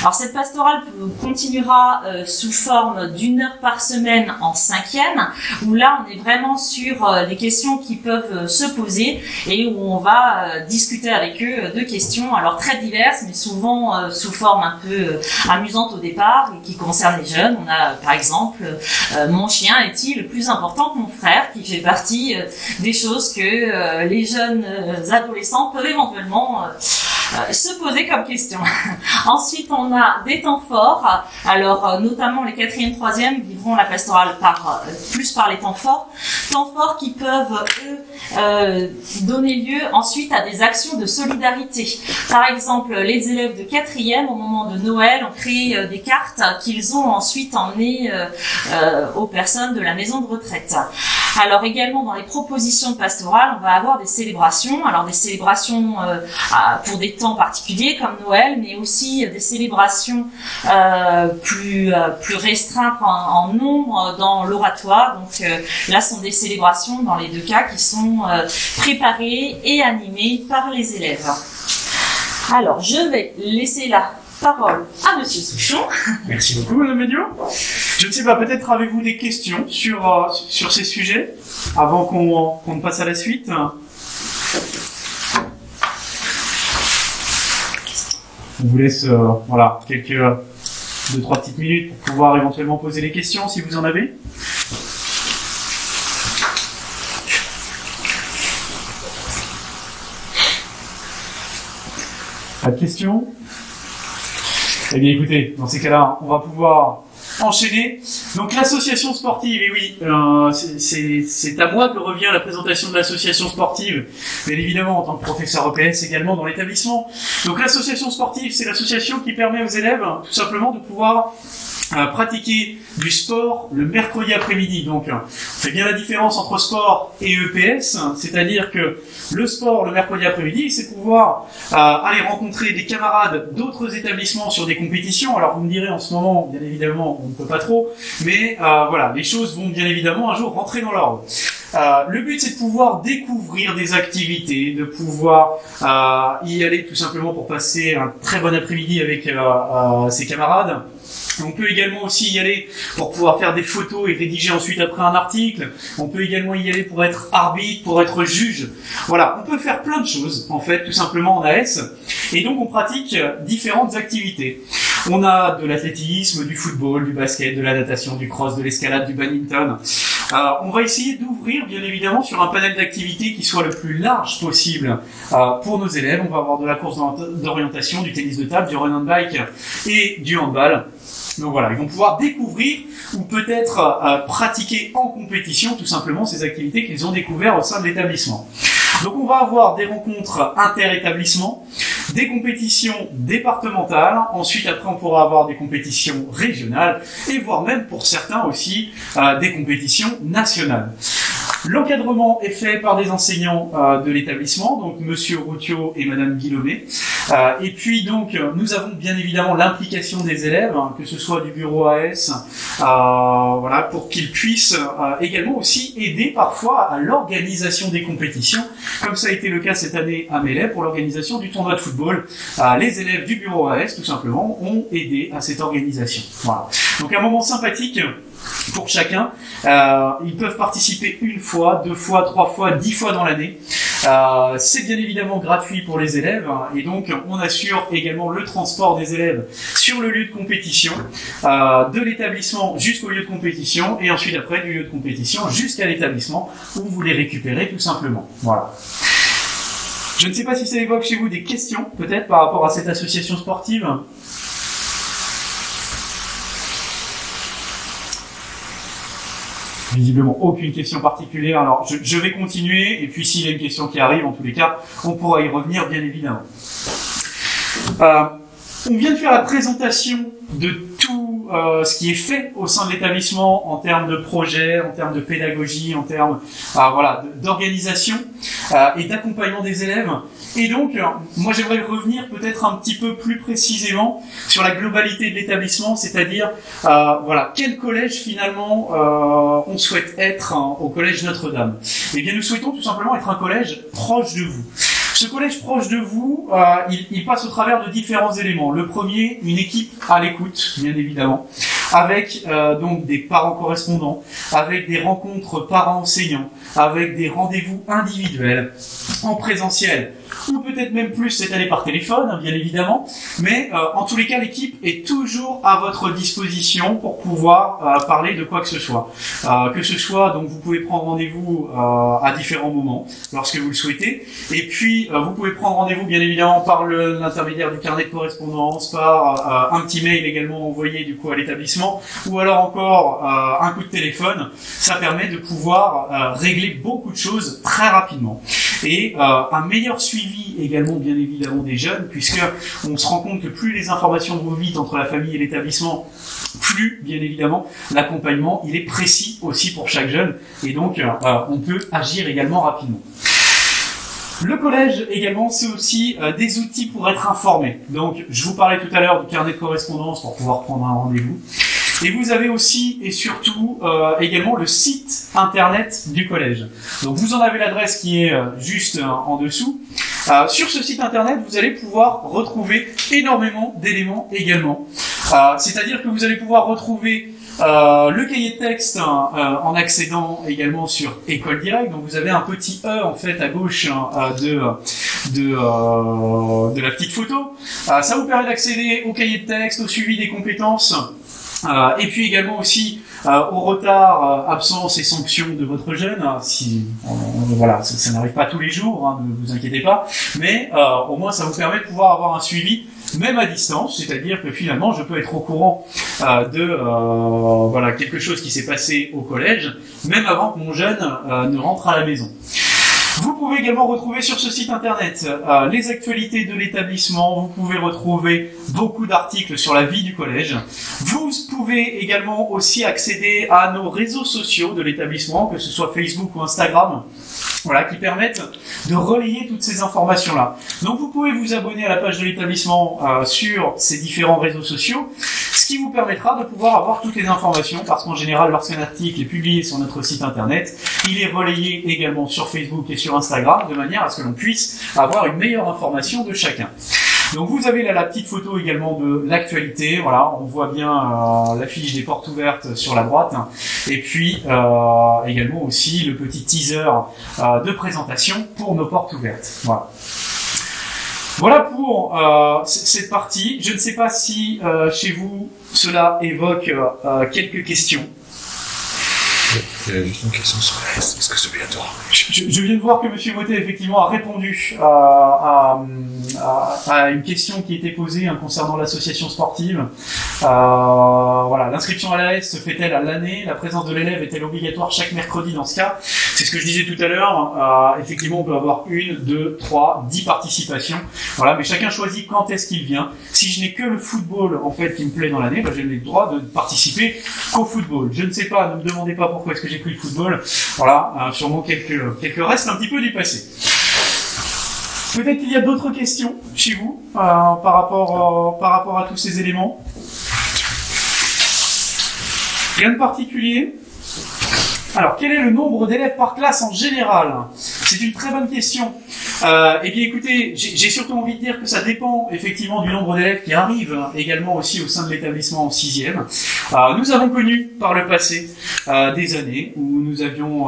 Alors cette pastorale continuera sous forme d'1 heure par semaine en 5e, où là on est vraiment sur des questions qui peuvent se poser et où on va discuter avec eux de questions alors très diverses, mais souvent sous forme un peu amusante au départ et qui concernent les jeunes. On a par exemple mon chien est-il plus important que mon frère, qui fait partie des choses que les jeunes adolescents peuvent éventuellement se poser comme question. Ensuite, on a des temps forts. Alors, notamment les 4e, 3e vivront la pastorale plus par les temps forts. Temps forts qui peuvent, eux, donner lieu ensuite à des actions de solidarité. Par exemple, les élèves de 4e, au moment de Noël, ont créé des cartes qu'ils ont ensuite emmenées aux personnes de la maison de retraite. Alors également dans les propositions de pastorale, on va avoir des célébrations. Alors des célébrations pour des temps particuliers comme Noël, mais aussi des célébrations plus restreintes en nombre dans l'oratoire. Donc là sont des célébrations dans les deux cas qui sont préparées et animées par les élèves. Alors je vais laisser la parole à Monsieur Souchon. Merci beaucoup, Madame Médio. Je ne sais pas, peut-être avez-vous des questions sur ces sujets avant qu'on ne passe à la suite. On vous laisse voilà, quelques 2-3 petites minutes pour pouvoir éventuellement poser les questions si vous en avez. Pas de questions ? Eh bien écoutez, dans ces cas-là, on va pouvoir enchaîner. Donc l'association sportive, et oui, c'est à moi que revient la présentation de l'association sportive, bien évidemment en tant que professeur EPS également dans l'établissement. Donc l'association sportive, c'est l'association qui permet aux élèves tout simplement de pouvoir pratiquer du sport le mercredi après-midi. Donc, on fait bien la différence entre sport et EPS, c'est-à-dire que le sport le mercredi après-midi, c'est pouvoir aller rencontrer des camarades d'autres établissements sur des compétitions. Alors, vous me direz en ce moment, bien évidemment, on ne peut pas trop, mais voilà, les choses vont bien évidemment un jour rentrer dans l'ordre. Le but, c'est de pouvoir découvrir des activités, de pouvoir y aller tout simplement pour passer un très bon après-midi avec ses camarades. On peut également aussi y aller pour pouvoir faire des photos et rédiger ensuite après un article. On peut également y aller pour être arbitre, pour être juge. Voilà, on peut faire plein de choses, en fait, tout simplement en AS. Et donc, on pratique différentes activités. On a de l'athlétisme, du football, du basket, de la natation, du cross, de l'escalade, du badminton. On va essayer d'ouvrir, bien évidemment, sur un panel d'activités qui soit le plus large possible pour nos élèves. On va avoir de la course d'orientation, du tennis de table, du run and bike et du handball. Donc voilà, ils vont pouvoir découvrir ou peut-être pratiquer en compétition tout simplement ces activités qu'ils ont découvertes au sein de l'établissement. Donc on va avoir des rencontres inter-établissements, des compétitions départementales, ensuite après on pourra avoir des compétitions régionales et voire même pour certains aussi des compétitions nationales. L'encadrement est fait par des enseignants de l'établissement, donc Monsieur Routio et Madame Guillaumet. Et puis donc nous avons bien évidemment l'implication des élèves, que ce soit du bureau AS, voilà, pour qu'ils puissent également aussi aider parfois à l'organisation des compétitions, comme ça a été le cas cette année à Melay pour l'organisation du tournoi de football. Les élèves du bureau AS tout simplement ont aidé à cette organisation. Voilà. Donc un moment sympathique pour chacun. Ils peuvent participer 1 fois, 2 fois, 3 fois, 10 fois dans l'année. C'est bien évidemment gratuit pour les élèves et donc on assure également le transport des élèves sur le lieu de compétition, de l'établissement jusqu'au lieu de compétition et ensuite après du lieu de compétition jusqu'à l'établissement où vous les récupérez tout simplement. Voilà. Je ne sais pas si ça évoque chez vous des questions peut-être par rapport à cette association sportive. Visiblement aucune question particulière, alors je vais continuer, et puis s'il y a une question qui arrive, en tous les cas, on pourra y revenir bien évidemment. On vient de faire la présentation de tout ce qui est fait au sein de l'établissement en termes de projet, en termes de pédagogie, en termes voilà, d'organisation et d'accompagnement des élèves. Et donc, moi j'aimerais revenir peut-être un petit peu plus précisément sur la globalité de l'établissement, c'est-à-dire voilà, quel collège finalement on souhaite être au collège Notre-Dame. Eh bien nous souhaitons tout simplement être un collège proche de vous. Ce collège proche de vous, il passe au travers de différents éléments. Le premier, une équipe à l'écoute, bien évidemment, avec donc des parents correspondants, avec des rencontres parents-enseignants, avec des rendez-vous individuels, en présentiel, ou peut-être même plus cette année par téléphone, bien évidemment, mais en tous les cas, l'équipe est toujours à votre disposition pour pouvoir parler de quoi que ce soit. Donc vous pouvez prendre rendez-vous à différents moments, lorsque vous le souhaitez, et puis vous pouvez prendre rendez-vous bien évidemment par l'intermédiaire du carnet de correspondance, par un petit mail également envoyé du coup à l'établissement, ou alors encore un coup de téléphone. Ça permet de pouvoir régler beaucoup de choses très rapidement. Et un meilleur suivi également bien évidemment des jeunes, puisque on se rend compte que plus les informations vont vite entre la famille et l'établissement, plus bien évidemment l'accompagnement il est précis aussi pour chaque jeune, et donc on peut agir également rapidement. Le collège également, c'est aussi des outils pour être informé. Donc je vous parlais tout à l'heure du carnet de correspondance pour pouvoir prendre un rendez-vous. Et vous avez aussi et surtout également le site internet du collège. Donc vous en avez l'adresse qui est juste en dessous. Sur ce site internet, vous allez pouvoir retrouver énormément d'éléments également. C'est-à-dire que vous allez pouvoir retrouver le cahier de texte en accédant également sur École Directe. Donc vous avez un petit E en fait à gauche de la petite photo. Ça vous permet d'accéder au cahier de texte, au suivi des compétences. Et puis également aussi au retard, absence et sanction de votre jeune. Si voilà, ça n'arrive pas tous les jours, hein, ne vous inquiétez pas, mais au moins ça vous permet de pouvoir avoir un suivi même à distance, c'est-à-dire que finalement je peux être au courant voilà, quelque chose qui s'est passé au collège, même avant que mon jeune ne rentre à la maison. Vous pouvez également retrouver sur ce site internet les actualités de l'établissement, vous pouvez retrouver beaucoup d'articles sur la vie du collège. Vous pouvez également aussi accéder à nos réseaux sociaux de l'établissement, que ce soit Facebook ou Instagram, voilà, qui permettent de relayer toutes ces informations-là. Donc vous pouvez vous abonner à la page de l'établissement sur ces différents réseaux sociaux, ce qui vous permettra de pouvoir avoir toutes les informations, parce qu'en général, lorsqu'un article est publié sur notre site internet, il est relayé également sur Facebook et sur Instagram, de manière à ce que l'on puisse avoir une meilleure information de chacun. Donc vous avez là la petite photo également de l'actualité, voilà, on voit bien l'affiche des portes ouvertes sur la droite, et puis également aussi le petit teaser de présentation pour nos portes ouvertes. Voilà. Voilà pour cette partie. Je ne sais pas si chez vous cela évoque quelques questions. Il y a juste une question sur la S. Est-ce que c'est obligatoire? Je viens de voir que M. Motet effectivement a répondu à une question qui était posée concernant l'association sportive. Voilà, l'inscription à l'AS se fait-elle à l'année? La présence de l'élève est-elle obligatoire chaque mercredi dans ce cas? C'est ce que je disais tout à l'heure. Effectivement, on peut avoir 1, 2, 3, 10 participations. Voilà, mais chacun choisit quand est-ce qu'il vient. Si je n'ai que le football en fait qui me plaît dans l'année, j'ai le droit de participer qu'au football. Je ne sais pas, ne me demandez pas pourquoi est-ce que j'ai pris le football. Voilà, sûrement quelques restes un petit peu du passé. Peut-être qu'il y a d'autres questions chez vous par rapport à tous ces éléments. Rien de particulier. Alors, quel est le nombre d'élèves par classe en général? C'est une très bonne question. Eh bien, écoutez, j'ai surtout envie de dire que ça dépend effectivement du nombre d'élèves qui arrivent également aussi au sein de l'établissement en 6e. Nous avons connu par le passé des années où nous avions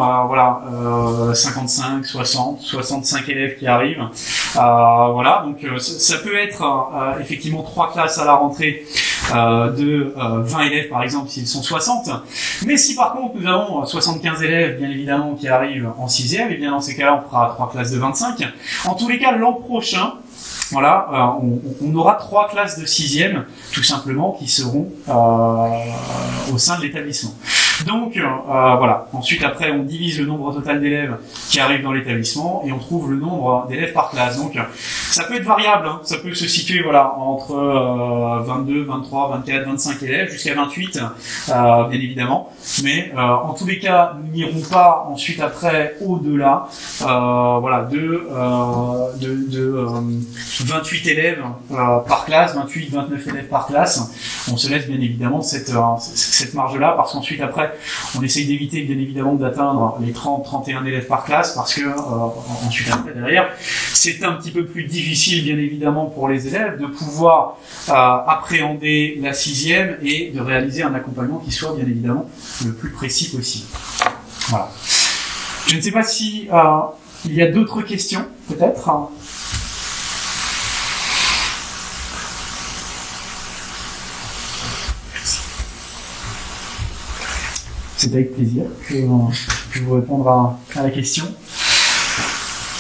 55, 60, 65 élèves qui arrivent. Voilà, donc ça peut être effectivement 3 classes à la rentrée de 20 élèves par exemple s'ils sont 60. Mais si par contre nous avons 75 élèves bien évidemment qui arrivent en 6e, et bien dans ces cas-là on fera 3 classes de 25. En tous les cas l'an prochain, voilà, on aura 3 classes de 6e tout simplement qui seront au sein de l'établissement. Donc voilà, ensuite après on divise le nombre total d'élèves qui arrivent dans l'établissement et on trouve le nombre d'élèves par classe. Donc ça peut être variable, hein. Ça peut se situer voilà entre 22, 23, 24, 25 élèves jusqu'à 28 bien évidemment. Mais en tous les cas, nous n'irons pas ensuite après au-delà voilà de 28 élèves par classe, 28, 29 élèves par classe. On se laisse bien évidemment cette marge-là parce qu'ensuite après on essaye d'éviter bien évidemment d'atteindre les 30, 31 élèves par classe parce que ensuite après derrière c'est un petit peu plus difficile bien évidemment pour les élèves de pouvoir appréhender la 6e et de réaliser un accompagnement qui soit bien évidemment le plus précis possible. Voilà. Je ne sais pas si il y a d'autres questions peut-être. C'est avec plaisir que je vais vous répondre à la question.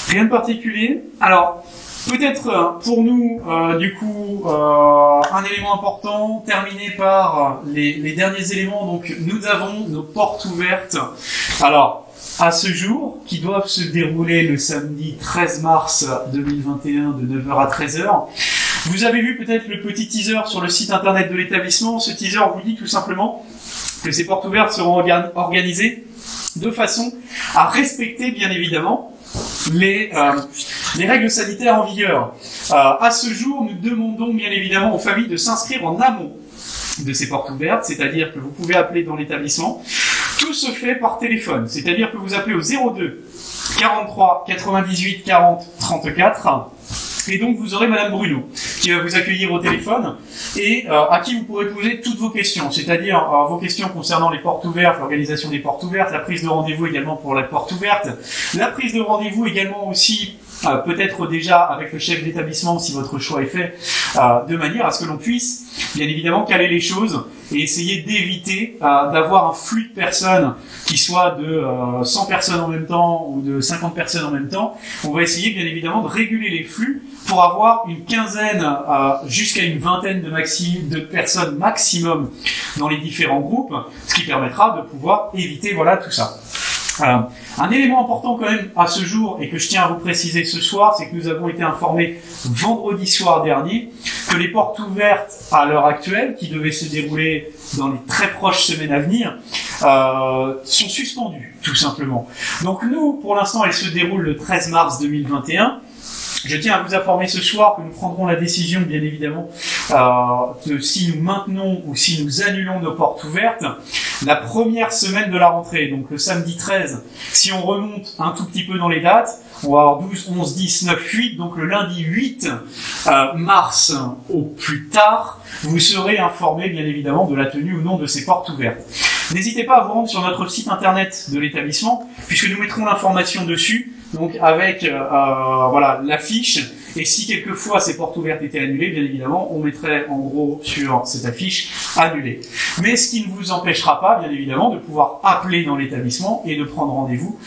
Rien de particulier. Alors, peut-être pour nous, du coup, un élément important, terminé par les derniers éléments. Donc, nous avons nos portes ouvertes. Alors, à ce jour, qui doivent se dérouler le samedi 13 mars 2021 de 9h à 13h. Vous avez vu peut-être le petit teaser sur le site internet de l'établissement. Ce teaser vous dit tout simplement que ces portes ouvertes seront organisées de façon à respecter bien évidemment les règles sanitaires en vigueur. À ce jour, nous demandons bien évidemment aux familles de s'inscrire en amont de ces portes ouvertes, c'est-à-dire que vous pouvez appeler dans l'établissement. Tout se fait par téléphone, c'est-à-dire que vous appelez au 02 43 98 40 34 et donc vous aurez Madame Bruno qui va vous accueillir au téléphone et à qui vous pourrez poser toutes vos questions, c'est-à-dire vos questions concernant les portes ouvertes, l'organisation des portes ouvertes, la prise de rendez-vous également pour la porte ouverte, la prise de rendez-vous également aussi peut-être déjà avec le chef d'établissement si votre choix est fait, de manière à ce que l'on puisse bien évidemment caler les choses et essayer d'éviter d'avoir un flux de personnes qui soit de 100 personnes en même temps ou de 50 personnes en même temps. On va essayer bien évidemment de réguler les flux pour avoir une quinzaine jusqu'à une vingtaine de personnes maximum dans les différents groupes, ce qui permettra de pouvoir éviter voilà tout ça. Un élément important quand même à ce jour et que je tiens à vous préciser ce soir, c'est que nous avons été informés vendredi soir dernier que les portes ouvertes à l'heure actuelle, qui devaient se dérouler dans les très proches semaines à venir, sont suspendues tout simplement. Donc nous, pour l'instant, elles se déroulent le 13 mars 2021. Je tiens à vous informer ce soir que nous prendrons la décision, bien évidemment, de si nous maintenons ou si nous annulons nos portes ouvertes la première semaine de la rentrée, donc le samedi 13. Si on remonte un tout petit peu dans les dates, on va avoir 12, 11, 10, 9, 8, donc le lundi 8 mars au plus tard, vous serez informés, bien évidemment, de la tenue ou non de ces portes ouvertes. N'hésitez pas à vous rendre sur notre site internet de l'établissement, puisque nous mettrons l'information dessus, donc avec voilà l'affiche. Et si quelquefois ces portes ouvertes étaient annulées, bien évidemment, on mettrait en gros sur cette affiche annulée. Mais ce qui ne vous empêchera pas, bien évidemment, de pouvoir appeler dans l'établissement et de prendre rendez-vous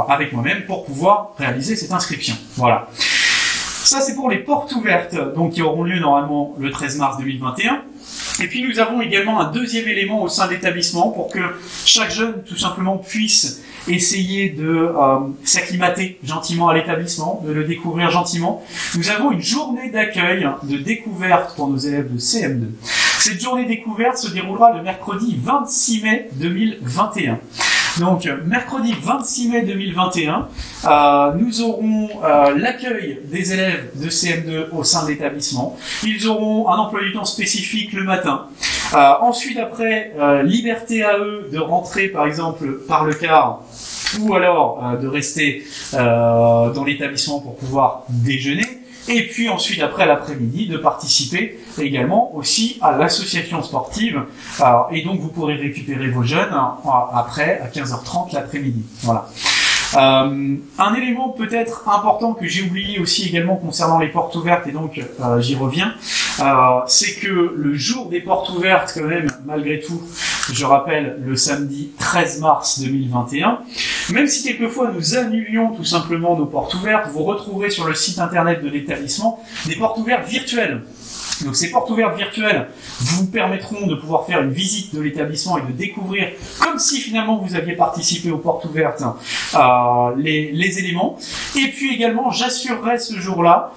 avec moi-même pour pouvoir réaliser cette inscription. Voilà. Ça, c'est pour les portes ouvertes, donc qui auront lieu normalement le 13 mars 2021. Et puis nous avons également un deuxième élément au sein de l'établissement pour que chaque jeune tout simplement puisse essayer de s'acclimater gentiment à l'établissement, de le découvrir gentiment. Nous avons une journée d'accueil, de découverte pour nos élèves de CM2. Cette journée découverte se déroulera le mercredi 26 mai 2021. Donc, mercredi 26 mai 2021, nous aurons l'accueil des élèves de CM2 au sein de l'établissement. Ils auront un emploi du temps spécifique le matin. Ensuite, après, liberté à eux de rentrer, par exemple, par le car, ou alors de rester dans l'établissement pour pouvoir déjeuner. Et puis ensuite, après l'après-midi, de participer également aussi à l'association sportive. Et donc, vous pourrez récupérer vos jeunes après, à 15h30 l'après-midi. Voilà. Un élément peut-être important que j'ai oublié aussi également concernant les portes ouvertes, et donc j'y reviens, c'est que le jour des portes ouvertes, quand même, malgré tout, je rappelle, le samedi 13 mars 2021, même si quelquefois nous annulions tout simplement nos portes ouvertes, vous retrouverez sur le site internet de l'établissement des portes ouvertes virtuelles. Donc ces portes ouvertes virtuelles vous permettront de pouvoir faire une visite de l'établissement et de découvrir, comme si finalement vous aviez participé aux portes ouvertes, les éléments. Et puis également, j'assurerai ce jour-là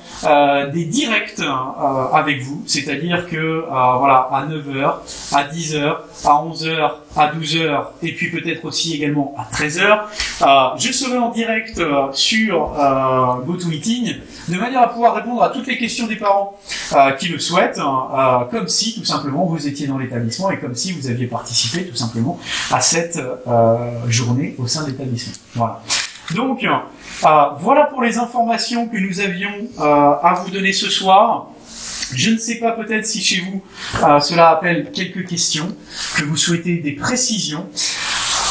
des directs avec vous, c'est-à-dire que voilà, à 9h, à 10h, à 11h, à 12h, et puis peut-être aussi également à 13h, je serai en direct sur GoToMeeting, de manière à pouvoir répondre à toutes les questions des parents qui le souhaitent, comme si tout simplement vous étiez dans l'établissement et comme si vous aviez participé tout simplement à cette journée au sein de l'établissement. Voilà. Donc voilà pour les informations que nous avions à vous donner ce soir. Je ne sais pas peut-être si chez vous cela appelle quelques questions, que vous souhaitez des précisions.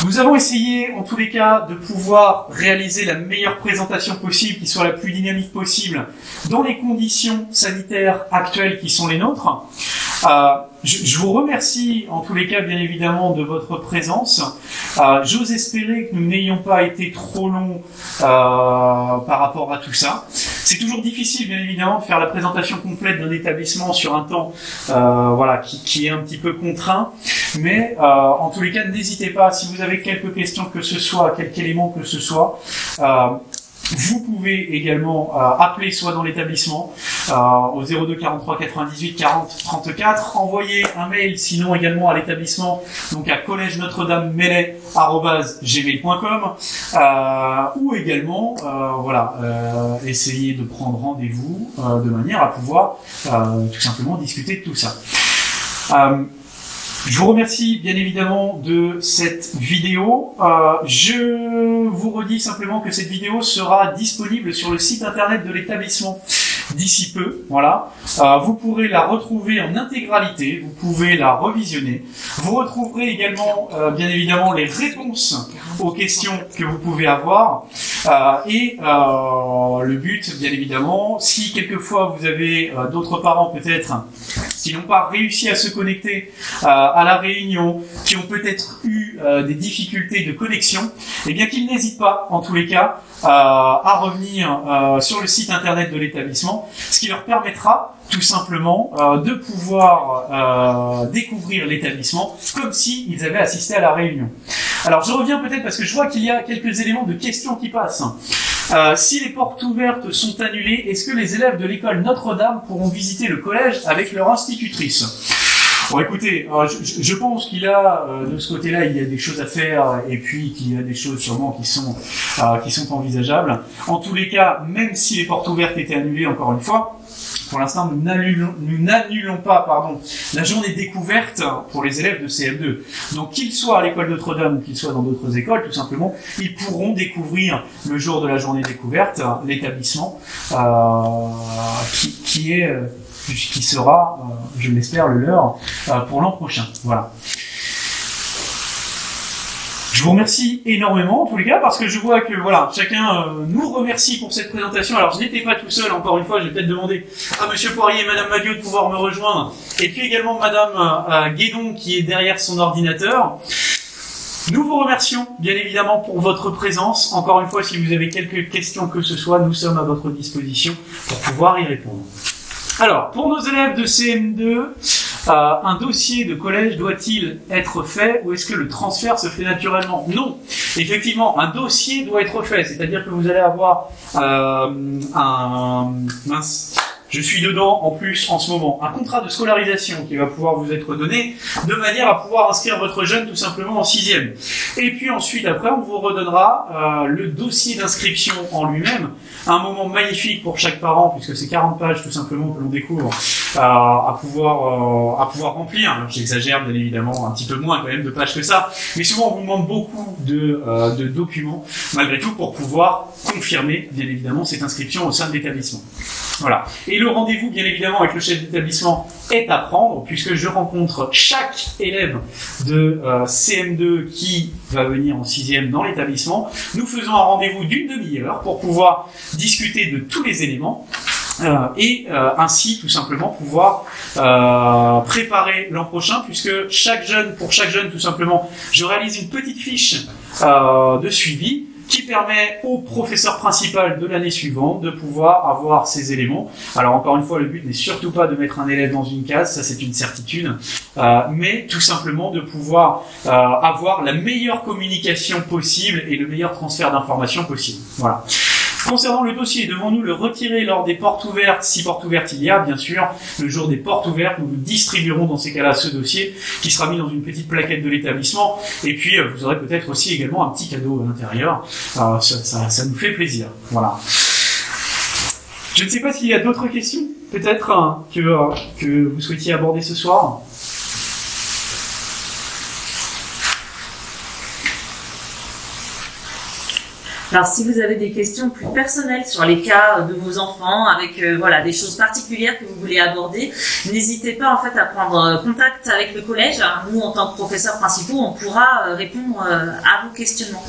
Nous avons essayé, en tous les cas, de pouvoir réaliser la meilleure présentation possible, qui soit la plus dynamique possible, dans les conditions sanitaires actuelles qui sont les nôtres. Je vous remercie, en tous les cas, bien évidemment, de votre présence. J'ose espérer que nous n'ayons pas été trop longs par rapport à tout ça. C'est toujours difficile, bien évidemment, de faire la présentation complète d'un établissement sur un temps voilà, qui est un petit peu contraint. Mais en tous les cas, n'hésitez pas, si vous avez quelques questions que ce soit, quelques éléments que ce soit, vous pouvez également appeler soit dans l'établissement au 02 43 98 40 34, envoyer un mail sinon également à l'établissement, donc à collège-notre-dame-mêlée@gmail.com, ou également voilà, essayer de prendre rendez-vous de manière à pouvoir tout simplement discuter de tout ça. Je vous remercie bien évidemment de cette vidéo. Je vous redis simplement que cette vidéo sera disponible sur le site internet de l'établissement. d'ici peu, voilà. Vous pourrez la retrouver en intégralité, vous pouvez la revisionner. Vous retrouverez également, bien évidemment, les réponses aux questions que vous pouvez avoir. Et le but, bien évidemment, si quelquefois vous avez d'autres parents peut-être qui n'ont pas réussi à se connecter à la réunion, qui ont peut-être eu des difficultés de connexion, eh bien qu'ils n'hésitent pas, en tous les cas, à revenir sur le site internet de l'établissement, ce qui leur permettra tout simplement de pouvoir découvrir l'établissement comme s'ils avaient assisté à la réunion. Alors je reviens peut-être parce que je vois qu'il y a quelques éléments de questions qui passent. Si les portes ouvertes sont annulées, est-ce que les élèves de l'école Notre-Dame pourront visiter le collège avec leur institutrice ? Bon, écoutez, je pense qu'il y a de ce côté-là, il y a des choses à faire et puis qu'il y a des choses sûrement qui sont envisageables. En tous les cas, même si les portes ouvertes étaient annulées, encore une fois, pour l'instant, nous n'annulons pas, la journée découverte pour les élèves de CM2. Donc, qu'ils soient à l'école Notre-Dame ou qu'ils soient dans d'autres écoles, tout simplement, ils pourront découvrir le jour de la journée découverte l'établissement qui sera, je l'espère, le leur pour l'an prochain. Voilà. Je vous remercie énormément en tous les cas parce que je vois que voilà, chacun nous remercie pour cette présentation. Alors je n'étais pas tout seul, encore une fois, j'ai peut-être demandé à Monsieur Poirier et Madame Madio de pouvoir me rejoindre, et puis également Madame Guédon qui est derrière son ordinateur. Nous vous remercions bien évidemment pour votre présence. Encore une fois, si vous avez quelques questions que ce soit, nous sommes à votre disposition pour pouvoir y répondre. Alors, pour nos élèves de CM2, un dossier de collège doit-il être fait ou est-ce que le transfert se fait naturellement ? Non. Effectivement, un dossier doit être fait, c'est-à-dire que vous allez avoir je suis dedans en plus en ce moment, un contrat de scolarisation qui va pouvoir vous être donné de manière à pouvoir inscrire votre jeune tout simplement en 6e. Et puis ensuite, après, on vous redonnera le dossier d'inscription en lui-même, un moment magnifique pour chaque parent, puisque c'est 40 pages tout simplement que l'on découvre à pouvoir remplir. Alors, j'exagère bien évidemment, un petit peu moins quand même de pages que ça, mais souvent on vous demande beaucoup de documents, malgré tout, pour pouvoir confirmer bien évidemment cette inscription au sein de l'établissement. Voilà. Et le rendez-vous, bien évidemment, avec le chef d'établissement est à prendre, puisque je rencontre chaque élève de CM2 qui va venir en 6e dans l'établissement. Nous faisons un rendez-vous d'une demi-heure pour pouvoir discuter de tous les éléments et ainsi, tout simplement, pouvoir préparer l'an prochain, puisque pour chaque jeune, tout simplement, je réalise une petite fiche de suivi qui permet au professeur principal de l'année suivante de pouvoir avoir ces éléments. Alors encore une fois, le but n'est surtout pas de mettre un élève dans une case, ça c'est une certitude, mais tout simplement de pouvoir avoir la meilleure communication possible et le meilleur transfert d'informations possible. Voilà. Concernant le dossier, devons-nous le retirer lors des portes ouvertes? Si portes ouvertes il y a, bien sûr, le jour des portes ouvertes, nous distribuerons dans ces cas-là ce dossier qui sera mis dans une petite plaquette de l'établissement. Et puis, vous aurez peut-être aussi également un petit cadeau à l'intérieur. Ça nous fait plaisir. Voilà. Je ne sais pas s'il y a d'autres questions, peut-être, que vous souhaitiez aborder ce soir. Alors, si vous avez des questions plus personnelles sur les cas de vos enfants, avec des choses particulières que vous voulez aborder, n'hésitez pas en fait à prendre contact avec le collège. Nous, en tant que professeurs principaux, on pourra répondre à vos questionnements.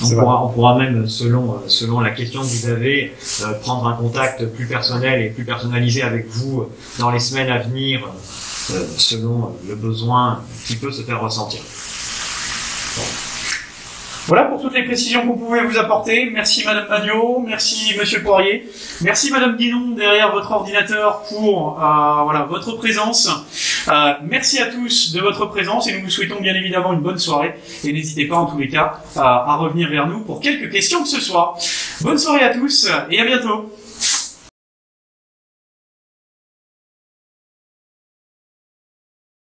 On pourra même, selon la question que vous avez, prendre un contact plus personnel et plus personnalisé avec vous dans les semaines à venir, selon le besoin qui peut se faire ressentir. Voilà pour toutes les précisions qu'on pouvait vous apporter. Merci Madame Madio, merci Monsieur Poirier, merci Madame Guénon derrière votre ordinateur pour votre présence. Merci à tous de votre présence et nous vous souhaitons bien évidemment une bonne soirée. Et n'hésitez pas en tous les cas à revenir vers nous pour quelques questions que ce soit. Bonne soirée à tous et à bientôt.